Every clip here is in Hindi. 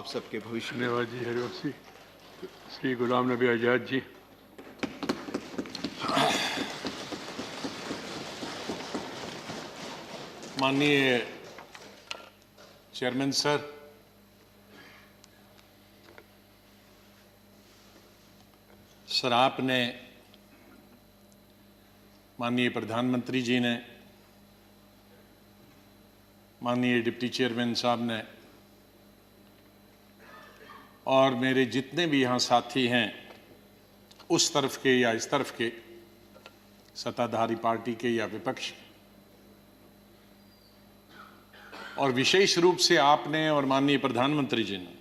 आप सबके भविष्य में। धन्यवाद जी हरिवंश जी। श्री गुलाम नबी आजाद जी। माननीय चेयरमैन सर, आपने, माननीय प्रधानमंत्री जी ने, माननीय डिप्टी चेयरमैन साहब ने और मेरे जितने भी यहाँ साथी हैं, उस तरफ के या इस तरफ के, सत्ताधारी पार्टी के या विपक्ष के, और विशेष रूप से आपने और माननीय प्रधानमंत्री जी ने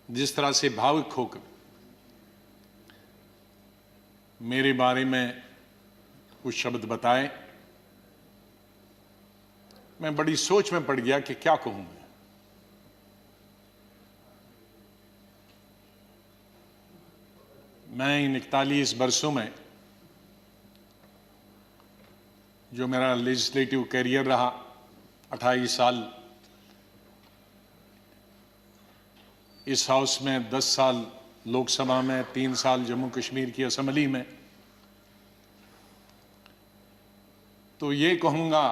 जिस तरह से भावुक होकर मेरे बारे में कुछ शब्द बताए, मैं बड़ी सोच में पड़ गया कि क्या कहूं मैं इन 41 वर्षों में जो मेरा लेजिस्लेटिव कैरियर रहा, 28 साल इस हाउस में, 10 साल लोकसभा में, 3 साल जम्मू कश्मीर की असेंबली में, तो ये कहूंगा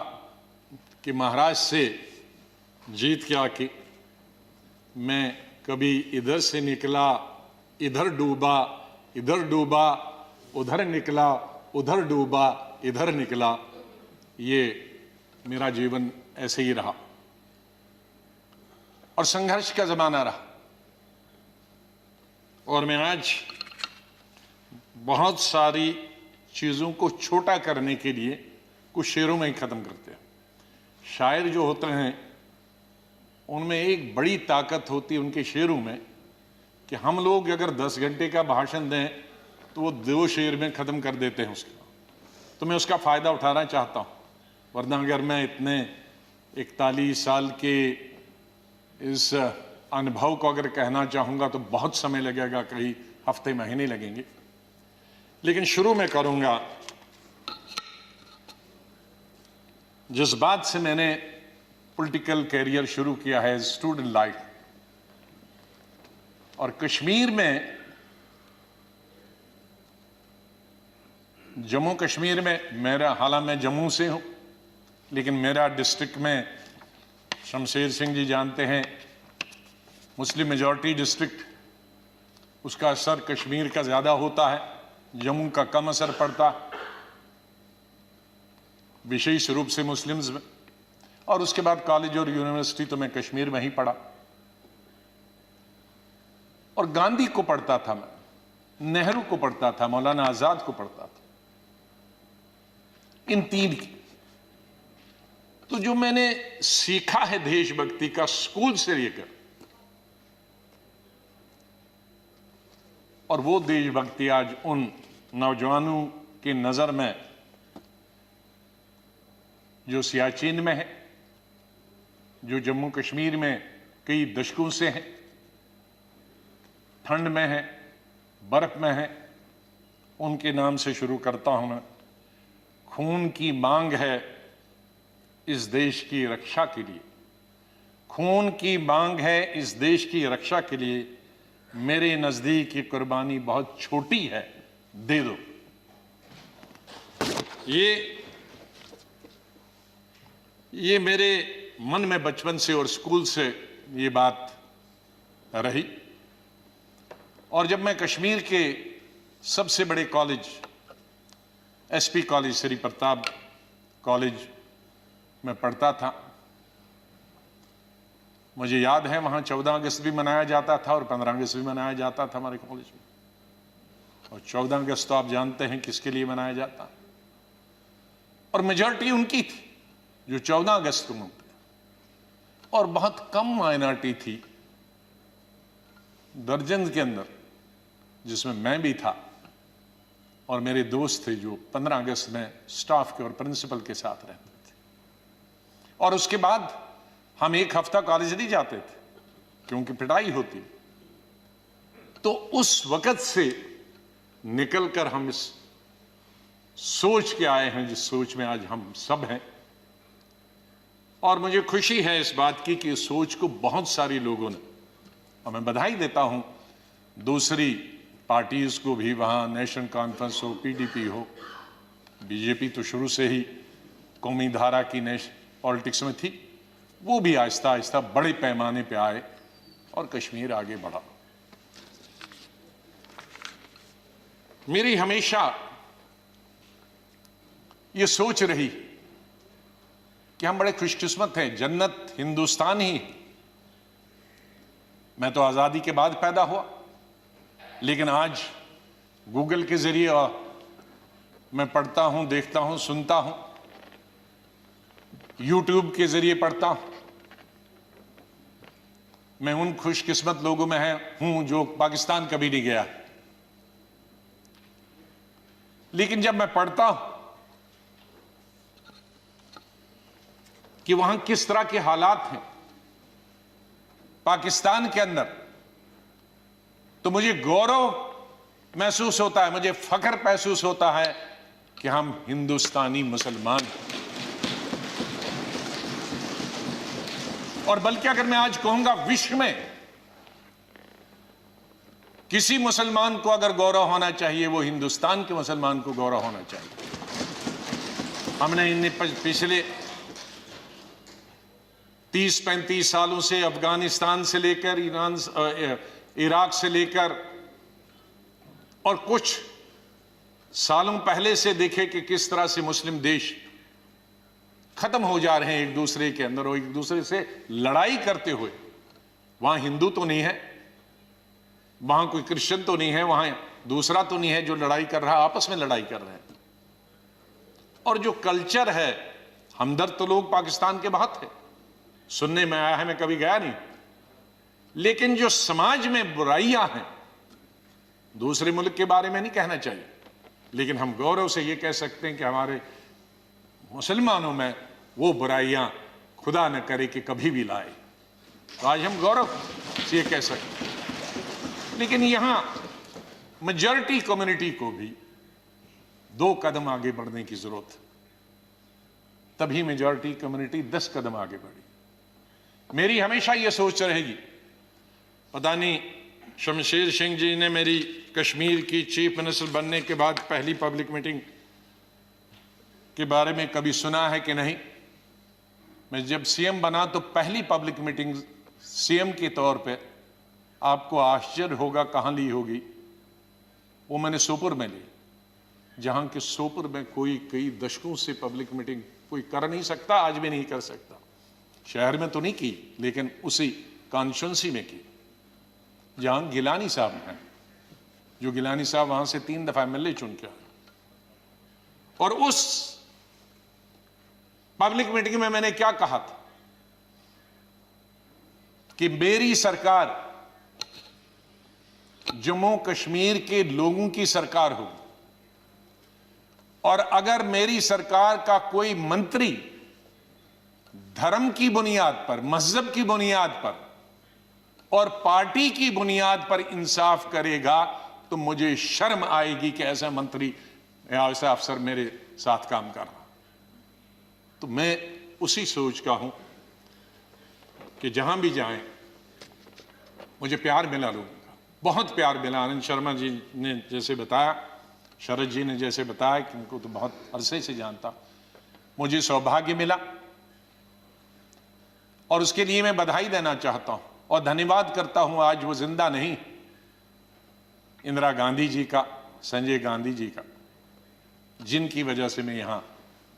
कि महाराष्ट्र से जीत के आके मैं कभी इधर से निकला, इधर डूबा, इधर डूबा, उधर निकला, उधर डूबा, इधर निकला, ये मेरा जीवन ऐसे ही रहा और संघर्ष का जमाना रहा। और मैं आज बहुत सारी चीजों को छोटा करने के लिए कुछ शेरों में ही खत्म करते हैं। शायर जो होते हैं उनमें एक बड़ी ताकत होती है उनके शेरों में कि हम लोग अगर 10 घंटे का भाषण दें तो वो 2 शेर में खत्म कर देते हैं उसका। तो मैं उसका फायदा उठाना चाहता हूं, वरना अगर मैं इतने 41 साल के इस अनुभव को अगर कहना चाहूंगा तो बहुत समय लगेगा, कई हफ्ते महीने लगेंगे। लेकिन शुरू में करूंगा जिस बात से मैंने पॉलिटिकल कैरियर शुरू किया है, स्टूडेंट लाइफ। और कश्मीर में, जम्मू कश्मीर में मेरा, हालांकि मैं जम्मू से हूं, लेकिन मेरा डिस्ट्रिक्ट में, शमशेर सिंह जी जानते हैं, मुस्लिम मेजॉरिटी डिस्ट्रिक्ट, उसका असर कश्मीर का ज्यादा होता है, जम्मू का कम असर पड़ता है, विशेष रूप से मुस्लिम्स में। और उसके बाद कॉलेज और यूनिवर्सिटी तो मैं कश्मीर में ही पढ़ा। और गांधी को पढ़ता था मैं, नेहरू को पढ़ता था, मौलाना आजाद को पढ़ता था, इन 3 की। तो जो मैंने सीखा है देशभक्ति का स्कूल से लेकर, और वो देशभक्ति आज उन नौजवानों की नजर में जो सियाचिन में है, जो जम्मू कश्मीर में कई दशकों से है, ठंड में है, बर्फ में है, उनके नाम से शुरू करता हूं मैं। खून की मांग है इस देश की रक्षा के लिए, खून की मांग है इस देश की रक्षा के लिए, मेरे नजदीक ये कुर्बानी बहुत छोटी है, दे दो। ये मेरे मन में बचपन से और स्कूल से ये बात रही। और जब मैं कश्मीर के सबसे बड़े college, SP college, Shri Pratap college में पढ़ता था, मुझे याद है वहां 14 अगस्त भी मनाया जाता था और 15 अगस्त भी मनाया जाता था हमारे कॉलेज में। और 14 अगस्त तो आप जानते हैं किसके लिए मनाया जाता, और मेजॉरिटी उनकी थी जो 14 अगस्त को मनाते, और बहुत कम माइनॉरिटी थी, दर्जन के अंदर, जिसमें मैं भी था और मेरे दोस्त थे जो 15 अगस्त में स्टाफ के और प्रिंसिपल के साथ रहते थे। और उसके बाद हम 1 हफ्ता कॉलेज नहीं जाते थे क्योंकि पिटाई होती। तो उस वक्त से निकलकर हम इस सोच के आए हैं जिस सोच में आज हम सब हैं। और मुझे खुशी है इस बात की कि इस सोच को बहुत सारे लोगों ने, और मैं बधाई देता हूं दूसरी पार्टीज को भी, वहां नेशनल कॉन्फ्रेंस हो, पीडीपी हो, बीजेपी तो शुरू से ही कौमी धारा की पॉलिटिक्स में थी, वो भी आहिस्ता आहिस्ता बड़े पैमाने पे आए और कश्मीर आगे बढ़ा। मेरी हमेशा ये सोच रही कि हम बड़े खुशकिस्मत हैं, जन्नत हिंदुस्तान ही। मैं तो आजादी के बाद पैदा हुआ, लेकिन आज गूगल के जरिए मैं पढ़ता हूं, देखता हूं, सुनता हूं, यूट्यूब के जरिए पढ़ता हूं। मैं उन खुशकिस्मत लोगों में हूं जो पाकिस्तान कभी नहीं गया, लेकिन जब मैं पढ़ता हूं कि वहां किस तरह के हालात हैं पाकिस्तान के अंदर, तो मुझे गौरव महसूस होता है, मुझे फख्र महसूस होता है कि हम हिंदुस्तानी मुसलमान हैं। और बल्कि अगर मैं आज कहूंगा विश्व में किसी मुसलमान को अगर गौरव होना चाहिए, वो हिंदुस्तान के मुसलमान को गौरव होना चाहिए। हमने इन पिछले 30-35 सालों से अफगानिस्तान से लेकर इराक से लेकर और कुछ सालों पहले से देखे कि किस तरह से मुस्लिम देश खत्म हो जा रहे हैं एक दूसरे के अंदर और एक दूसरे से लड़ाई करते हुए। वहां हिंदू तो नहीं है, वहां कोई क्रिश्चियन तो नहीं है, वहां दूसरा तो नहीं है जो लड़ाई कर रहा, आपस में लड़ाई कर रहे हैं। और जो कल्चर है, हमदर्द तो लोग पाकिस्तान के बहुत है, सुनने में आया है, मैं कभी गया नहीं, लेकिन जो समाज में बुराइयां हैं, दूसरे मुल्क के बारे में नहीं कहना चाहिए, लेकिन हम गौरव से ये कह सकते हैं कि हमारे मुसलमानों में वो बुराइयां खुदा न करे कि कभी भी लाए। तो आज हम गौरव से ये कह सकते हैं। लेकिन यहां मेजॉरिटी कम्युनिटी को भी 2 कदम आगे बढ़ने की जरूरत है, तभी मेजॉरिटी कम्युनिटी 10 कदम आगे बढ़ी। मेरी हमेशा ये सोच रहेगी, पता नहीं शमशेर सिंह जी ने मेरी कश्मीर की चीफ मिनिस्टर बनने के बाद पहली पब्लिक मीटिंग के बारे में कभी सुना है कि नहीं। मैं जब सीएम बना तो पहली पब्लिक मीटिंग सीएम के तौर पे, आपको आश्चर्य होगा कहां ली होगी, वो मैंने सोपुर में ली, जहां के सोपुर में कोई कई दशकों से पब्लिक मीटिंग कोई कर नहीं सकता, आज भी नहीं कर सकता। शहर में तो नहीं की, लेकिन उसी कॉन्स्टिट्यूंसी में की जहां गिलानी साहब हैं, जो गिलानी साहब वहां से 3 दफा एमएलए चुन के आए। और उस पब्लिक मीटिंग में मैंने क्या कहा था कि मेरी सरकार जम्मू कश्मीर के लोगों की सरकार होगी, और अगर मेरी सरकार का कोई मंत्री धर्म की बुनियाद पर, मजहब की बुनियाद पर और पार्टी की बुनियाद पर इंसाफ करेगा तो मुझे शर्म आएगी कि ऐसा मंत्री या ऐसा अफसर मेरे साथ काम कर रहा। तो मैं उसी सोच का हूं कि जहां भी जाएं मुझे प्यार मिला लोगों का, बहुत प्यार मिला। आनंद शर्मा जी ने जैसे बताया, शरद जी ने जैसे बताया कि उनको तो बहुत अरसे से जानता, मुझे सौभाग्य मिला और उसके लिए मैं बधाई देना चाहता हूं और धन्यवाद करता हूं। आज वो जिंदा नहीं, इंदिरा गांधी जी का, संजय गांधी जी का, जिनकी वजह से मैं यहां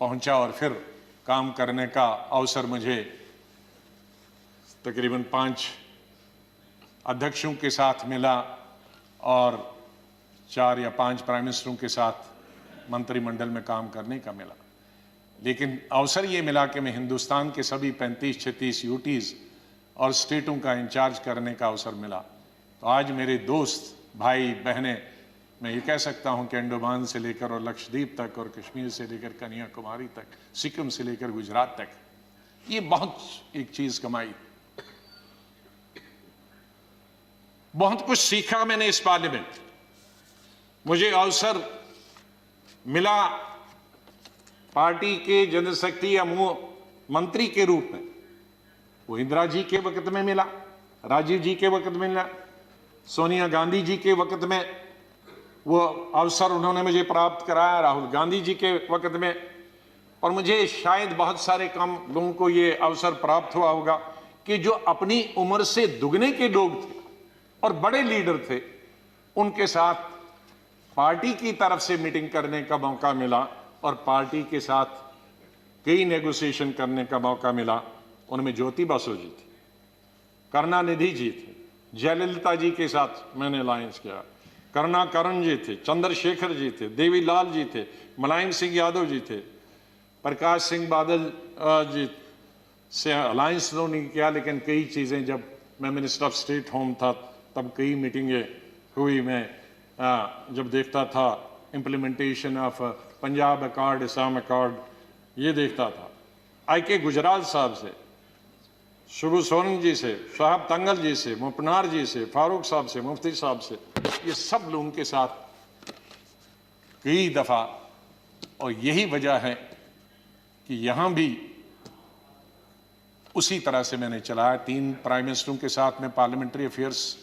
पहुंचा और फिर काम करने का अवसर मुझे तकरीबन 5 अध्यक्षों के साथ मिला और 4 या 5 प्राइम मिनिस्टरों के साथ मंत्रिमंडल में काम करने का मिला। लेकिन अवसर ये मिला कि मैं हिंदुस्तान के सभी 35-36 यूटीज और स्टेटों का इंचार्ज करने का अवसर मिला। तो आज मेरे दोस्त, भाई, बहनें, मैं ये कह सकता हूं कि अंडमान से लेकर और लक्षद्वीप तक और कश्मीर से लेकर कन्याकुमारी तक, सिक्किम से लेकर गुजरात तक, ये बहुत एक चीज कमाई, बहुत कुछ सीखा मैंने इस पार्लियामेंट। मुझे अवसर मिला पार्टी के जनशक्ति या मंत्री के रूप में वो इंदिरा जी के वक्त में मिला, राजीव जी के वक्त में मिला, सोनिया गांधी जी के वक्त में वो अवसर उन्होंने मुझे प्राप्त कराया, राहुल गांधी जी के वक्त में, और मुझे शायद बहुत सारे कम लोगों को ये अवसर प्राप्त हुआ होगा कि जो अपनी उम्र से दुगने के लोग थे और बड़े लीडर थे, उनके साथ पार्टी की तरफ से मीटिंग करने का मौका मिला और पार्टी के साथ कई नेगोशिएशन करने का मौका मिला। उनमें ज्योति बासु जी थी, करुणानिधि जी थे, जयललिता जी के साथ मैंने अलायंस किया, करुणाकरण जी थे, चंद्रशेखर जी थे, देवीलाल जी थे, मुलायम सिंह यादव जी थे, प्रकाश सिंह बादल जी से अलायंस तो नहीं किया, लेकिन कई चीज़ें जब मैं मिनिस्टर ऑफ स्टेट होम था तब कई मीटिंगें हुई। मैं जब देखता था implementation of Punjab accord, Assam accord, ये देखता था। आई.के. गुजराल साहब से, शुभू सोरेन जी से, शहाब तंगल जी से, मुपनार जी से, फारूक साहब से, मुफ्ती साहब से, ये सब लोगों के साथ कई दफ़ा, और यही वजह है कि यहाँ भी उसी तरह से मैंने चलाया। 3 प्राइम मिनिस्टरों के साथ मैं पार्लियामेंट्री अफेयर्स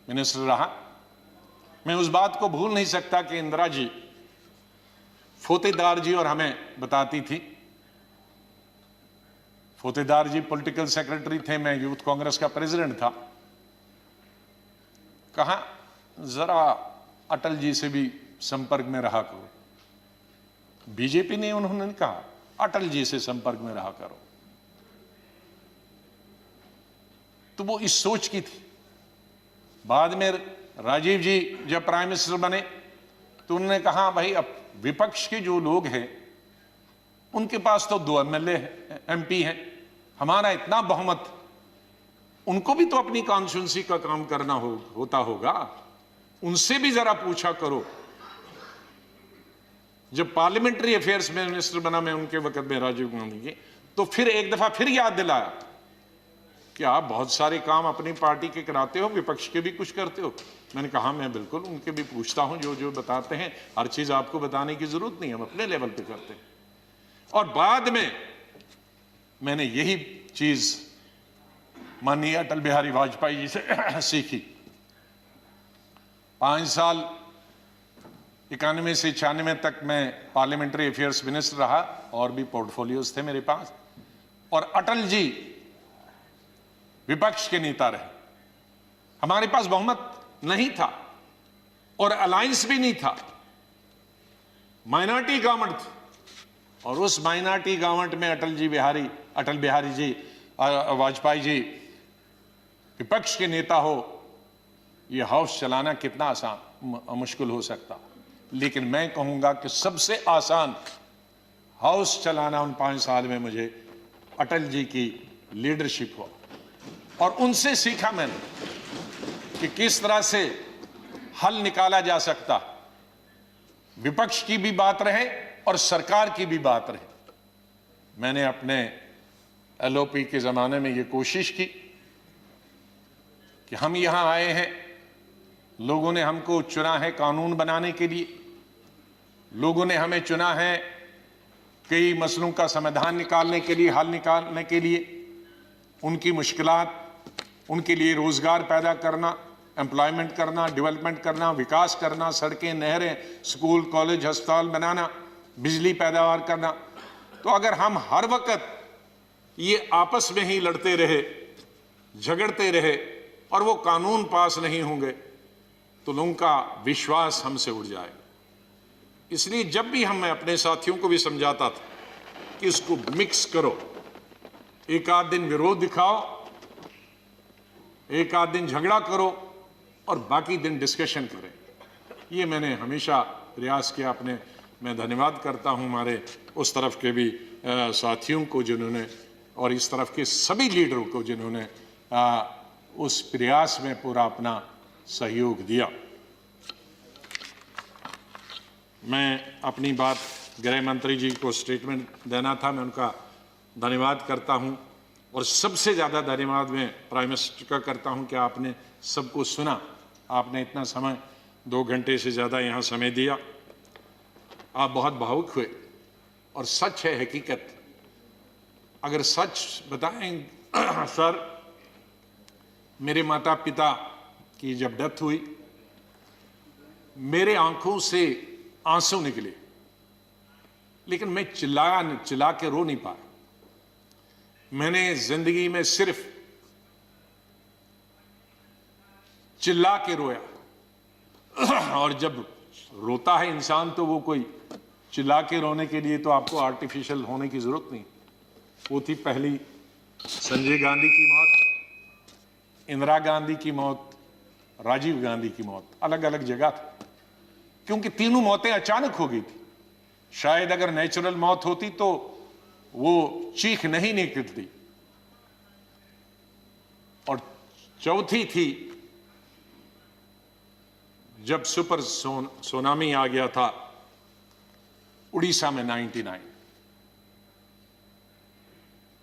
मिनिस्टर रहा। मैं उस बात को भूल नहीं सकता कि इंदिरा जी फोतेदार जी और हमें बताती थी। फोतेदार जी पॉलिटिकल सेक्रेटरी थे, मैं यूथ कांग्रेस का प्रेसिडेंट था। कहा जरा अटल जी से भी संपर्क में रहा करो। बीजेपी ने, उन्होंने कहा अटल जी से संपर्क में रहा करो। तो वो इस सोच की थी। बाद में राजीव जी जब प्राइम मिनिस्टर बने तो उन्होंने कहा भाई अब विपक्ष के जो लोग हैं उनके पास तो 2 एमएलए एमपी हैं, हमारा इतना बहुमत, उनको भी तो अपनी कॉन्स्टिट्यूंसी का काम करना होता होगा, उनसे भी जरा पूछा करो। जब पार्लियामेंट्री अफेयर्स में मिनिस्टर बना मैं उनके वक्त में राजीव गांधी के, तो फिर एक दफा फिर याद दिलाया कि आप बहुत सारे काम अपनी पार्टी के कराते हो, विपक्ष के भी कुछ करते हो। मैंने कहा मैं बिल्कुल उनके भी पूछता हूं, जो जो बताते हैं, हर चीज आपको बताने की जरूरत नहीं, हम अपने लेवल पे करते हैं। और बाद में मैंने यही चीज माननीय अटल बिहारी वाजपेयी जी से सीखी। 5 साल 91 से 96 तक मैं पार्लियामेंट्री अफेयर्स मिनिस्टर रहा और भी पोर्टफोलियोज थे मेरे पास, और अटल जी विपक्ष के नेता रहे। हमारे पास बहुमत नहीं था और अलायंस भी नहीं था, माइनॉरिटी गवर्नमेंट थी, और उस माइनॉरिटी गवर्नमेंट में अटल बिहारी जी वाजपेयी जी विपक्ष के नेता हो, यह हाउस चलाना कितना आसान मुश्किल हो सकता। लेकिन मैं कहूंगा कि सबसे आसान हाउस चलाना उन 5 साल में मुझे अटल जी की लीडरशिप हुआ, और उनसे सीखा मैंने कि किस तरह से हल निकाला जा सकता, विपक्ष की भी बात रहे और सरकार की भी बात रहे। मैंने अपने एलओपी के जमाने में यह कोशिश की कि हम यहां आए हैं, लोगों ने हमको चुना है कानून बनाने के लिए, लोगों ने हमें चुना है कई मसलों का समाधान निकालने के लिए, हल निकालने के लिए, उनकी मुश्किलात, उनके लिए रोजगार पैदा करना, एम्प्लॉयमेंट करना, डेवलपमेंट करना, विकास करना, सड़कें, नहरें, स्कूल, कॉलेज, अस्पताल बनाना, बिजली पैदावार करना। तो अगर हम हर वक्त ये आपस में ही लड़ते रहे, झगड़ते रहे और वो कानून पास नहीं होंगे तो लोगों का विश्वास हमसे उड़ जाएगा। इसलिए जब भी मैं अपने साथियों को भी समझाता था कि इसको मिक्स करो, एक आध दिन विरोध दिखाओ, एक आध दिन झगड़ा करो और बाकी दिन डिस्कशन करें। ये मैंने हमेशा प्रयास किया अपने। मैं धन्यवाद करता हूं हमारे उस तरफ के भी साथियों को जिन्होंने, और इस तरफ के सभी लीडरों को जिन्होंने उस प्रयास में पूरा अपना सहयोग दिया। मैं अपनी बात गृह मंत्री जी को स्टेटमेंट देना था, मैं उनका धन्यवाद करता हूं, और सबसे ज़्यादा धन्यवाद मैं प्राइम मिनिस्टर का करता हूं कि आपने सबको सुना। आपने इतना समय, 2 घंटे से ज़्यादा यहाँ समय दिया। आप बहुत भावुक हुए, और सच है, हकीकत, अगर सच बताएं सर, मेरे माता पिता की जब डेथ हुई, मेरे आंखों से आंसू निकले, लेकिन मैं चिल्ला के रो नहीं पाया। मैंने जिंदगी में सिर्फ चिल्ला के रोया। और जब रोता है इंसान तो वो कोई चिल्ला के रोने के लिए तो आपको आर्टिफिशियल होने की जरूरत नहीं। वो थी पहली संजय गांधी की मौत, इंदिरा गांधी की मौत, राजीव गांधी की मौत, अलग अलग जगह थी, क्योंकि तीनों मौतें अचानक हो गई थी। शायद अगर नेचुरल मौत होती तो वो चीख नहीं निकलती। और चौथी थी जब सुपर सुनामी आ गया था उड़ीसा में 99।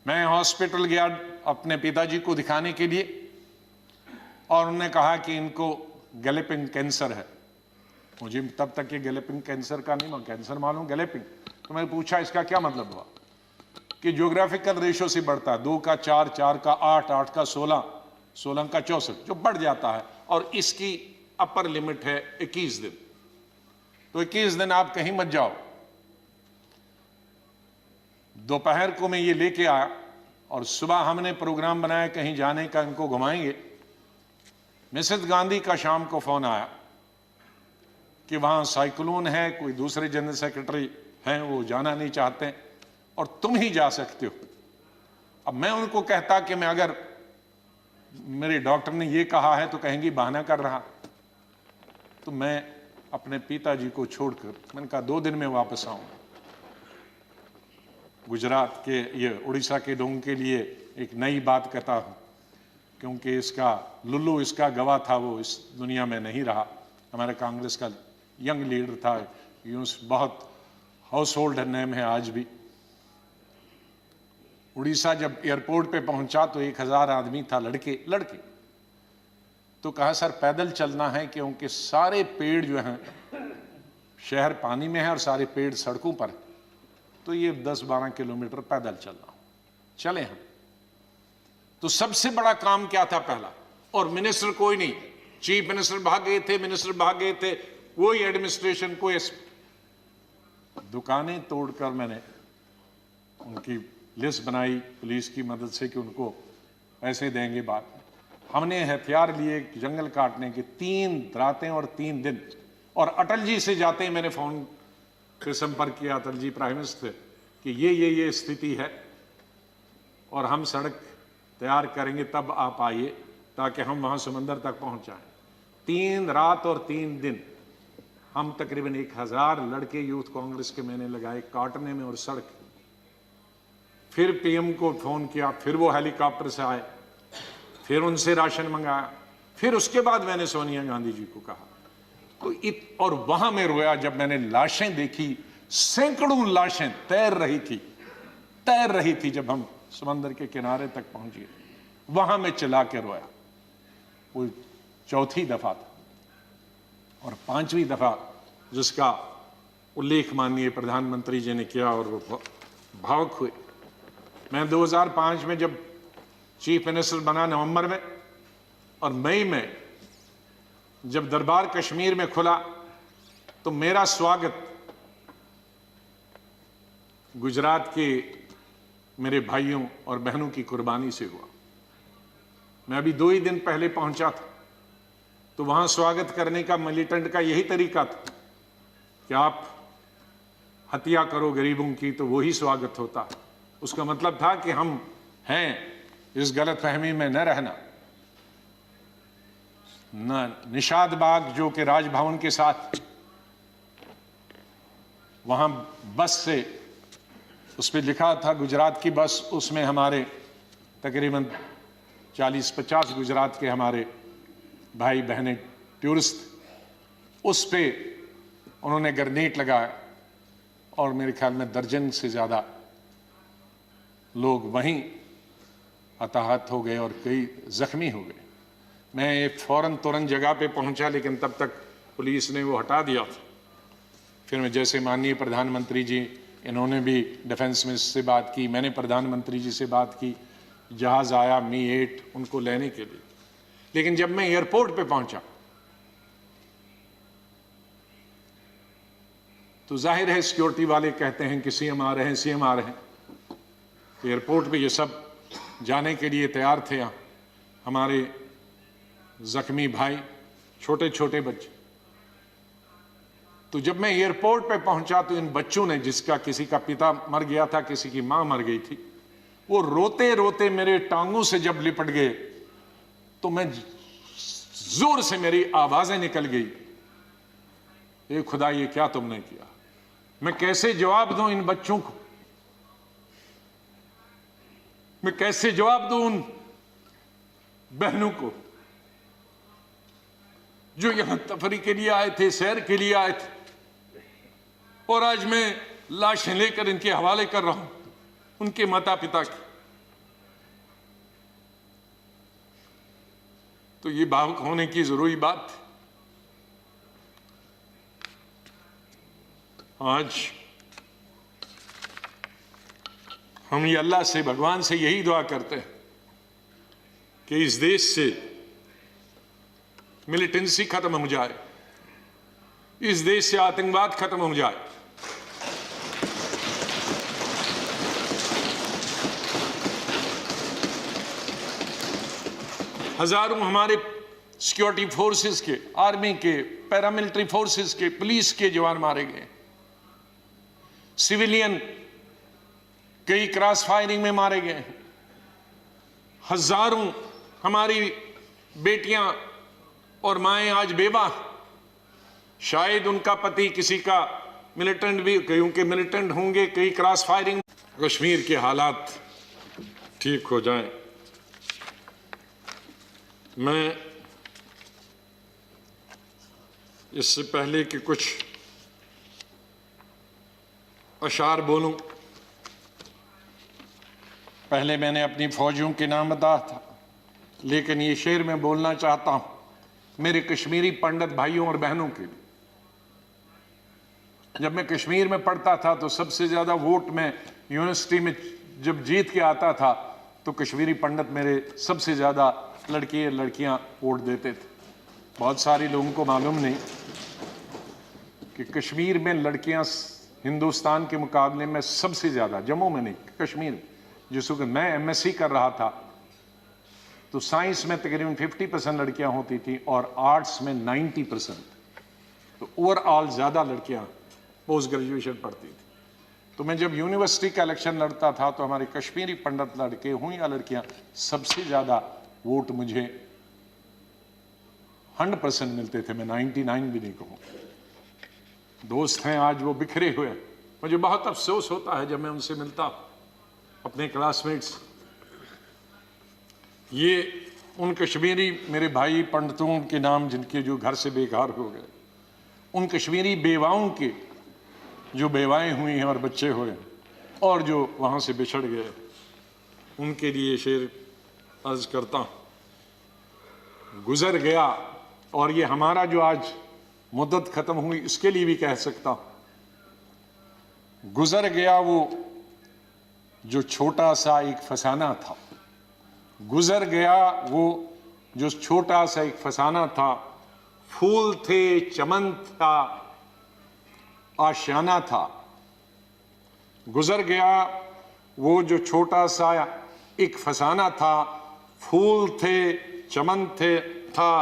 मैं हॉस्पिटल गया अपने पिताजी को दिखाने के लिए और उन्होंने कहा कि इनको गैलेपिंग कैंसर है। मुझे तब तक ये गैलेपिंग कैंसर का नहीं, कैंसर मालूम, गैलेपिंग। तो मैंने पूछा इसका क्या मतलब हुआ, कि ज्योग्राफिकल रेशो से बढ़ता है, 2 का 4, 4 का 8, 8 का 16, 16 का 64, जो बढ़ जाता है, और इसकी अपर लिमिट है 21 दिन। तो 21 दिन आप कहीं मत जाओ। दोपहर को मैं ये लेके आया और सुबह हमने प्रोग्राम बनाया कहीं जाने का, इनको घुमाएंगे। मिसेस गांधी का शाम को फोन आया कि वहां साइक्लोन है, कोई दूसरे जनरल सेक्रेटरी हैं वो जाना नहीं चाहते और तुम ही जा सकते हो। अब मैं उनको कहता कि मैं अगर मेरे डॉक्टर ने ये कहा है तो कहेंगी बहाना कर रहा। तो मैं अपने पिताजी को छोड़कर मैंने कहा 2 दिन में वापस आऊंगा। गुजरात के, ये उड़ीसा के लोगों के लिए एक नई बात कहता हूं, क्योंकि इसका लुल्लू इसका गवाह था, वो इस दुनिया में नहीं रहा। हमारे कांग्रेस का यंग लीडर था, यूं बहुत हाउस होल्ड नेम है आज भी। उड़ीसा जब एयरपोर्ट पे पहुंचा तो 1000 आदमी था, लड़के। तो कहा सर पैदल चलना है, क्योंकि सारे पेड़ जो हैं, शहर पानी में है और सारे पेड़ सड़कों पर है, तो ये 10-12 किलोमीटर पैदल चलना। चले हम। तो सबसे बड़ा काम क्या था पहला, और मिनिस्टर कोई नहीं, चीफ मिनिस्टर भाग गए थे, मिनिस्टर भाग गए थे, कोई एडमिनिस्ट्रेशन, कोई दुकानें तोड़कर मैंने उनकी लिस्ट बनाई पुलिस की मदद से कि उनको पैसे देंगे बाद में। हमने हथियार लिए जंगल काटने के, 3 रातें और 3 दिन। और अटल जी से जाते ही मैंने फोन पे संपर्क किया, अटल जी प्राइम मिनिस्टर, कि ये स्थिति है और हम सड़क तैयार करेंगे, तब आप आइए ताकि हम वहां समंदर तक पहुंच जाएं। 3 रात और 3 दिन हम तकरीबन 1000 लड़के यूथ कांग्रेस के मैंने लगाए काटने में और सड़क। फिर पीएम को फोन किया, फिर वो हेलीकॉप्टर से आए, फिर उनसे राशन मंगाया, फिर उसके बाद मैंने सोनिया गांधी जी को कहा। तो और वहां मैं रोया जब मैंने लाशें देखी, सैकड़ों लाशें तैर रही थी जब हम समंदर के किनारे तक पहुंचे, वहां मैं चिल्ला के रोया। वो 4थी दफा था। और 5वीं दफा जिसका उल्लेख माननीय प्रधानमंत्री जी ने किया और वो भावुक हुए। मैं 2005 में जब चीफ मिनिस्टर बना नवंबर में, और मई में जब दरबार कश्मीर में खुला, तो मेरा स्वागत गुजरात के मेरे भाइयों और बहनों की कुर्बानी से हुआ। मैं अभी 2 ही दिन पहले पहुंचा था, तो वहां स्वागत करने का मिलिटेंट का यही तरीका था कि आप हत्या करो गरीबों की तो वही स्वागत होता। उसका मतलब था कि हम हैं, इस गलतफहमी में न रहना। निषाद बाग जो कि राजभवन के साथ, वहां बस से उस पर लिखा था गुजरात की बस, उसमें हमारे तकरीबन 40-50 गुजरात के हमारे भाई बहनें टूरिस्ट, उस पे उन्होंने ग्रेनेड लगाया और मेरे ख्याल में दर्जन से ज़्यादा लोग वहीं हताहत हो गए और कई जख्मी हो गए। मैं फौरन तुरंत जगह पे पहुंचा, लेकिन तब तक पुलिस ने वो हटा दिया था। फिर मैं जैसे माननीय प्रधानमंत्री जी इन्होंने भी डिफेंस मिनिस्टर से बात की, मैंने प्रधानमंत्री जी से बात की, जहाज आया मी-8 उनको लेने के लिए। लेकिन जब मैं एयरपोर्ट पे पहुंचा तो जाहिर है सिक्योरिटी वाले कहते हैं कि सीएम आ रहे हैं, सीएम आ रहे हैं। एयरपोर्ट पे ये सब जाने के लिए तैयार थे। हमारे जख्मी भाई, छोटे छोटे बच्चे। तो जब मैं एयरपोर्ट पे पहुंचा तो इन बच्चों ने, जिसका किसी का पिता मर गया था, किसी की मां मर गई थी, वो रोते रोते मेरे टांगों से जब लिपट गए तो मैं जोर से, मेरी आवाजें निकल गई, ए खुदा ये क्या तुमने किया। मैं कैसे जवाब दूं इन बच्चों को, मैं कैसे जवाब दूं उन बहनों को जो यहां तफरी के लिए आए थे, सैर के लिए आए थे, और आज मैं लाशें लेकर इनके हवाले कर रहा हूं उनके माता पिता की। तो ये भावुक होने की जरूरी बात है। आज हम ये अल्लाह से, भगवान से यही दुआ करते हैं कि इस देश से मिलिटेंसी खत्म हो जाए, इस देश से आतंकवाद खत्म हो जाए। हजारों हमारे सिक्योरिटी फोर्सेस के, आर्मी के, पैरामिलिट्री फोर्सेस के, पुलिस के जवान मारे गए, सिविलियन कई क्रॉस फायरिंग में मारे गए। हजारों हमारी बेटियां और माएं आज बेवा, शायद उनका पति किसी का मिलिटेंट भी, कईयों के मिलिटेंट होंगे, कई क्रॉस फायरिंग। कश्मीर के हालात ठीक हो जाएं। मैं इससे पहले कि कुछ अशार बोलूं, पहले मैंने अपनी फौजियों के नाम बताया था, लेकिन ये शेर मैं बोलना चाहता हूं मेरे कश्मीरी पंडित भाइयों और बहनों के लिए। जब मैं कश्मीर में पढ़ता था तो सबसे ज्यादा वोट में यूनिवर्सिटी में जब जीत के आता था तो कश्मीरी पंडित मेरे सबसे ज्यादा लड़के लड़कियां वोट देते थे। बहुत सारे लोगों को मालूम नहीं कि कश्मीर में लड़कियां हिंदुस्तान के मुकाबले में सबसे ज्यादा, जम्मू में नहीं, कश्मीर में। जिस वक्त मैं एमएससी कर रहा था तो साइंस में तकरीबन 50% लड़कियां होती थी और आर्ट्स में 90%। तो ओवरऑल ज्यादा लड़कियां पोस्ट ग्रेजुएशन पढ़ती थी। तो मैं जब यूनिवर्सिटी का इलेक्शन लड़ता था तो हमारे कश्मीरी पंडित लड़के हों या लड़कियां, सबसे ज्यादा वोट मुझे 100% मिलते थे। मैं 99 भी नहीं कहूं। दोस्त हैं आज वो बिखरे हुए, मुझे बहुत अफसोस होता है जब मैं उनसे मिलता अपने क्लासमेट्स। ये उन कश्मीरी मेरे भाई पंडितों के नाम जिनके जो घर से बेकार हो गए, उन कश्मीरी बेवाओं के जो बेवाएं हुई हैं और बच्चे हुए और जो वहां से बिछड़ गए, उनके लिए शेर अर्ज करता हूं। गुजर गया, और ये हमारा जो आज मुद्दत खत्म हुई इसके लिए भी कह सकता हूं, गुजर गया वो जो छोटा सा एक फसाना था, गुजर गया वो जो छोटा सा एक फसाना था। फूल थे, चमन था, आशियाना था। गुजर गया वो जो छोटा सा एक फसाना था, फूल थे, चमन थे, था,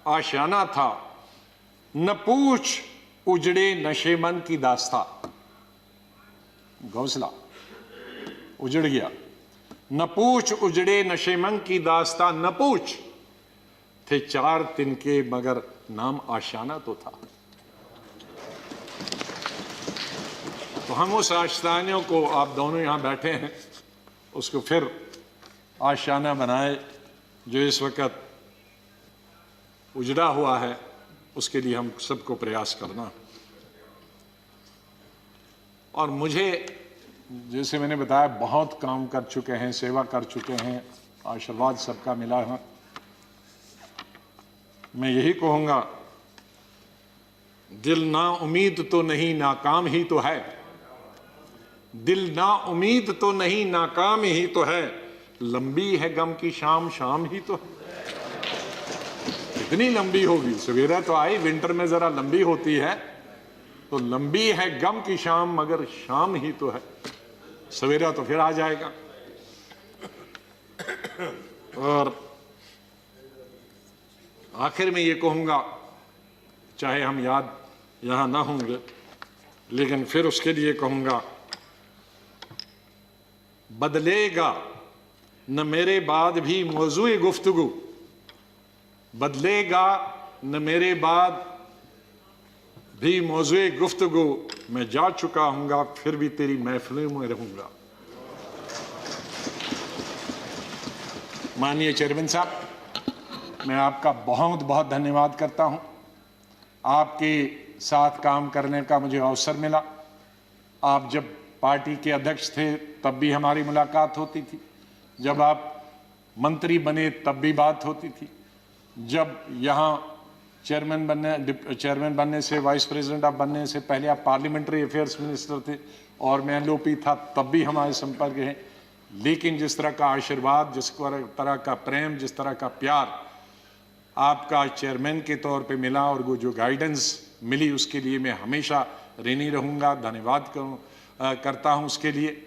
आशियाना था। न पूछ उजड़े नशे मन की दास्ता, घोंसला उजड़ गया। न पूछ उजड़े नशे मन की दास्ता, न पूछ थे 4 तिनके मगर नाम आशियाना तो था। तो हम उस आशियाने को, आप दोनों यहां बैठे हैं, उसको फिर आशियाना बनाए जो इस वक्त उजड़ा हुआ है, उसके लिए हम सबको प्रयास करना। और मुझे, जैसे मैंने बताया, बहुत काम कर चुके हैं, सेवा कर चुके हैं, आशीर्वाद सबका मिला है। मैं यही कहूंगा, दिल ना उम्मीद तो नहीं, नाकाम ही तो है। दिल ना उम्मीद तो नहीं, नाकाम ही तो है, लंबी है गम की शाम, शाम ही तो है। कितनी लंबी होगी? सवेरा तो आई, विंटर में जरा लंबी होती है, तो लंबी है गम की शाम, मगर शाम ही तो है, सवेरा तो फिर आ जाएगा। और आखिर में ये कहूंगा, चाहे हम याद यहां ना होंगे, लेकिन फिर उसके लिए कहूंगा, बदलेगा न मेरे बाद भी मौजूए गुफ्तगू, बदलेगा न मेरे बाद भी मौजूए गुफ्तगू, मैं जा चुका हूंगा फिर भी तेरी महफिलों में रहूंगा। माननीय चेयरमैन साहब, मैं आपका बहुत बहुत धन्यवाद करता हूं। आपके साथ काम करने का मुझे अवसर मिला। आप जब पार्टी के अध्यक्ष थे तब भी हमारी मुलाकात होती थी, जब आप मंत्री बने तब भी बात होती थी, जब यहाँ चेयरमैन बनने से, वाइस प्रेसिडेंट आप बनने से पहले आप पार्लियामेंट्री अफेयर्स मिनिस्टर थे और मैं एलओपी था, तब भी हमारे संपर्क है। लेकिन जिस तरह का आशीर्वाद, जिस तरह का प्रेम, जिस तरह का प्यार आपका चेयरमैन के तौर पे मिला और वो जो गाइडेंस मिली, उसके लिए मैं हमेशा ऋणी रहूँगा, धन्यवाद करता हूँ उसके लिए,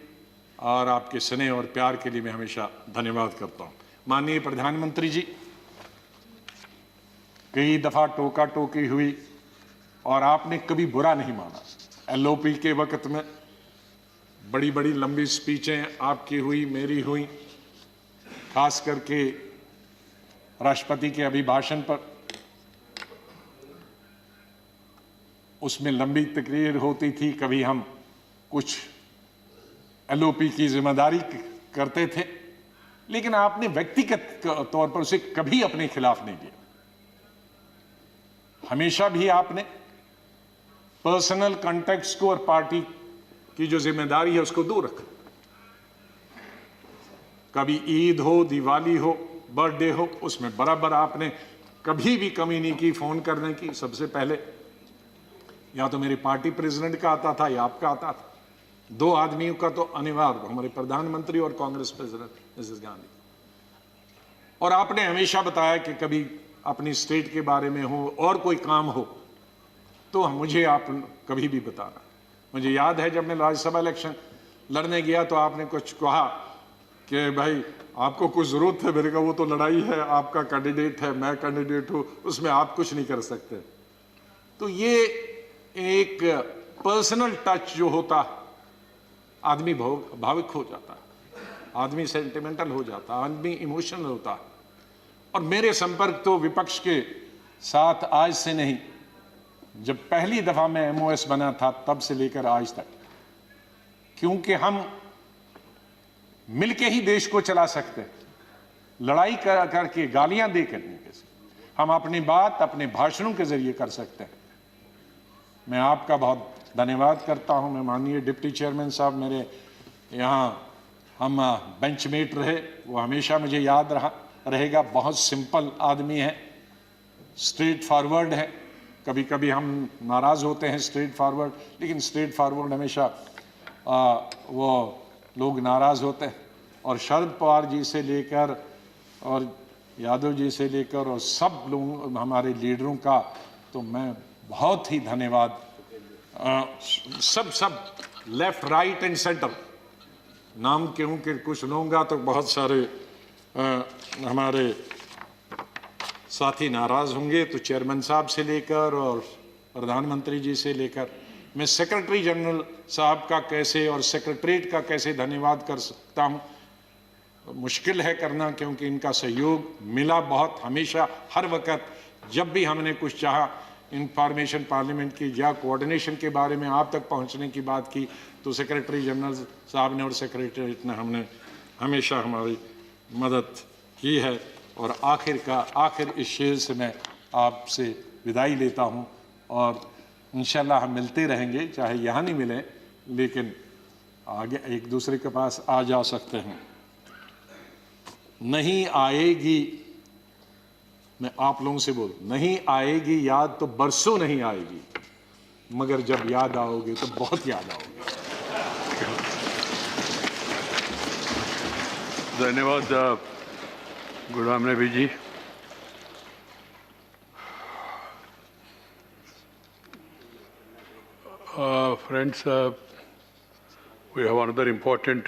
और आपके स्नेह और प्यार के लिए मैं हमेशा धन्यवाद करता हूँ। माननीय प्रधानमंत्री जी, कई दफ़ा टोका टोकी हुई और आपने कभी बुरा नहीं माना। एलओपी के वक्त में बड़ी बड़ी लंबी स्पीचें आपकी हुई, मेरी हुई, खास करके राष्ट्रपति के अभिभाषण पर, उसमें लंबी तकरीर होती थी। कभी हम कुछ एलओपी की जिम्मेदारी करते थे, लेकिन आपने व्यक्तिगत तौर पर उसे कभी अपने खिलाफ नहीं लिया। हमेशा भी आपने पर्सनल कॉन्टेक्स्ट को और पार्टी की जो जिम्मेदारी है उसको दूर रखा। कभी ईद हो, दिवाली हो, बर्थडे हो, उसमें बराबर आपने कभी भी कमी नहीं की फोन करने की। सबसे पहले या तो मेरे पार्टी प्रेसिडेंट का आता था या आपका आता था। दो आदमियों का तो अनिवार्य, हमारे प्रधानमंत्री और कांग्रेस प्रेसिडेंट मिसेस गांधी। और आपने हमेशा बताया कि कभी अपनी स्टेट के बारे में हो और कोई काम हो तो मुझे आप कभी भी बताना। मुझे याद है जब मैं राज्यसभा इलेक्शन लड़ने गया तो आपने कुछ कहा कि भाई आपको कुछ जरूरत है। मेरे का वो तो लड़ाई है, आपका कैंडिडेट है, मैं कैंडिडेट हूं, उसमें आप कुछ नहीं कर सकते। तो ये एक पर्सनल टच जो होता, आदमी भावुक हो जाता है, आदमी सेंटिमेंटल हो जाता है, आदमी इमोशनल होता है। और मेरे संपर्क तो विपक्ष के साथ आज से नहीं, जब पहली दफा मैं एमओएस बना था तब से लेकर आज तक, क्योंकि हम मिलके ही देश को चला सकते हैं। लड़ाई करके, गालियां देकर नहीं, हम अपनी बात अपने भाषणों के जरिए कर सकते हैं। मैं आपका बहुत धन्यवाद करता हूं। मैं माननीय डिप्टी चेयरमैन साहब, मेरे यहाँ हम बेंचमेट रहे, वो हमेशा मुझे याद रहेगा। बहुत सिंपल आदमी है, स्ट्रेट फॉरवर्ड है। कभी कभी हम नाराज होते हैं स्ट्रेट फॉरवर्ड, लेकिन स्ट्रेट फॉरवर्ड हमेशा वो लोग नाराज होते हैं। और शरद पवार जी से लेकर और यादव जी से लेकर और सब लोग हमारे लीडरों का तो मैं बहुत ही धन्यवाद, सब लेफ्ट राइट एंड सेंटर, नाम क्योंकि कुछ लूँगा तो बहुत सारे हमारे साथी नाराज होंगे। तो चेयरमैन साहब से लेकर और प्रधानमंत्री जी से लेकर, मैं सेक्रेटरी जनरल साहब का कैसे और सेक्रेटरीट का कैसे धन्यवाद कर सकता हूँ, मुश्किल है करना, क्योंकि इनका सहयोग मिला बहुत हमेशा। हर वक्त जब भी हमने कुछ चाहा, इंफॉर्मेशन पार्लियामेंट की या कोऑर्डिनेशन के बारे में आप तक पहुंचने की बात की, तो सेक्रेटरी जनरल साहब ने और सेक्रेटरीट ने हमने हमेशा हमारी मदद की है। और आखिर इस शेर से मैं आपसे विदाई लेता हूं, और इंशाल्लाह हम मिलते रहेंगे, चाहे यहाँ नहीं मिले लेकिन आगे एक दूसरे के पास आ जा सकते हैं। नहीं आएगी, मैं आप लोगों से बोल, नहीं आएगी याद तो बरसों नहीं आएगी, मगर जब याद आओगे तो बहुत याद आओगे। धन्यवाद Ghulam Nabi ji. Friends, we have another important